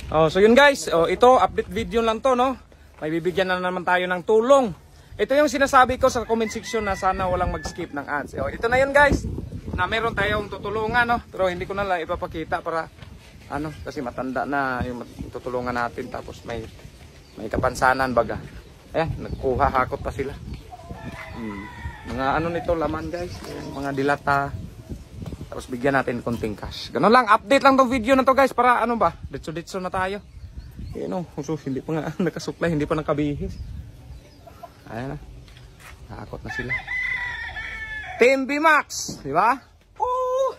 Oh, so yun guys, oh, ito update video lang to, no. May bibigyan na naman tayo ng tulong. Ito yung sinasabi ko sa comment section na sana walang mag-skip ng ads. Oh, ito na yun guys. Na meron tayong tutulungan, no. Pero hindi ko na lang ipapakita para ano, kasi matanda na yung tutulungan natin tapos may kapansanan baga. Ayan, nagkuha hakot pa sila. Mga ano nito laman guys, mga dilata. Tapos bigyan natin konting cash. Ganun lang, update lang tong video na to guys para ano ba, ditso-ditso na tayo. Ayan o, hindi pa nga nakasupply, hindi pa nakabihis. Ayan na, nakakot na sila. Team B-Max, di ba? Oh!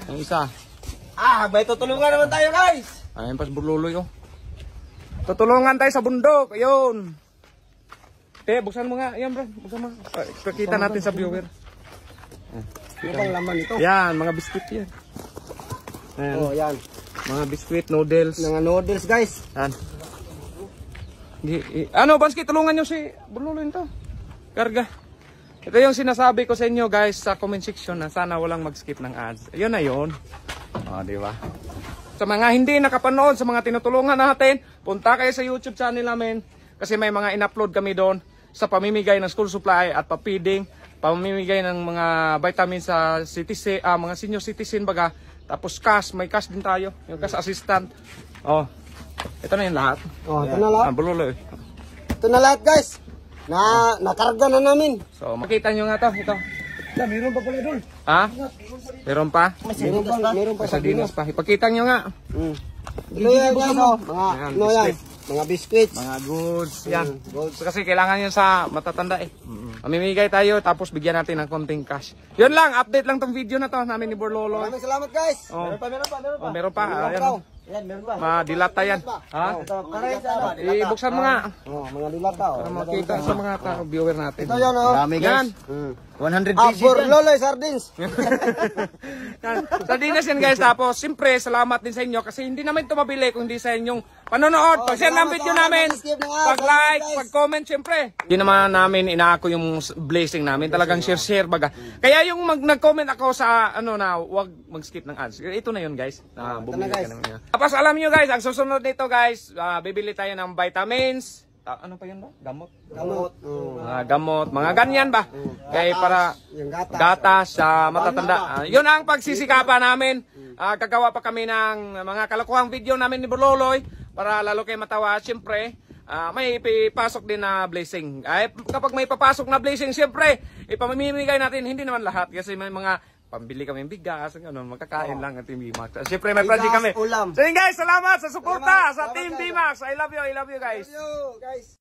Ang isa. May tutulungan naman tayo guys. Ayan pa sa Burluloy oh. Tutulungan tayo sa bundok, ayun. Buksan mo nga, ayan bro, buksan mo. Pakita natin sa viewer. Ano bang laman ito? Yan, mga biskuit yan. Ayan. Oh, yan. Mga biskuit, noodles. Mga noodles guys. Yan. Ano, Bansky, tulungan nyo si Burluloy to. Karga. Ito yung sinasabi ko sa inyo guys sa comment section na sana walang mag-skip ng ads. Ayun na yun. O, di ba? Sa mga hindi nakapanood, sa mga tinutulungan natin, punta kayo sa YouTube channel namin. Kasi may mga in-upload kami doon sa pamimigay ng school supply at papiding. Pamimigay ng mga vitamins sa citizen, mga senior citizen baga. Tapos cash, may cash din tayo. Yung cash assistant. Oh, ito na yung lahat. Oh, ito na lahat. Burluloy. Ito na lahat guys. Nakarga na namin. So, makita nyo nga to. Ito. Meron pa pala doon. Ha? Meron pa? Meron pa Sa dinas pa. Ipakita nyo nga. Ito yan guys oh. Mga ano yan. Mga biscuits. Mga goods. Yan. Goods. Kasi kailangan yun sa matatanda eh. Mamimigay tayo tapos bigyan natin ng konting cash. Yun lang. Update lang tong video na to namin ni Burluloy. Maraming salamat guys. Oh. Meron pa. Meron pa. Ayan. Yan, meron pa. Madilata yan. Ha? Ibuksan mo nga. Oh, mga dilata oh. Para makita sa mga viewer natin. Ito yan oh. Dami yan. 100 pieces. Burluloy sardines. Sardinas yan guys. Tapos siyempre salamat din sa inyo kasi hindi namin ito mabili kung hindi sa inyong panonood. Pag-share ng video namin, pag-like, pag-comment siyempre. Hindi naman namin inaako yung blessing namin. Talagang share baga. Kaya yung nag-comment ako sa ano na wag mag-skip ng ads. Ito na yun guys. Bumili ka naman yan. Tapos alam nyo guys, ang susunod nito guys, bibili tayo ng vitamins. Ano pa yun ba? Gamot? Gamot. Mga ganyan ba? Kaya para gatas sa matatanda. Yun ang pagsisikapan namin. Gagawa pa kami ng mga kalokohang video namin ni Burluloy para lalo kayo matawa. Siyempre, may ipapasok din na blessing. Kapag may papasok na blessing, siyempre, ipamimigay natin. Hindi naman lahat kasi may mga pambili kami ng bigas, magkakain lang at Team B-Max. Siyempre may project kami. So yun guys, salamat sa suporta sa Team B-Max. I love you guys. I love you guys.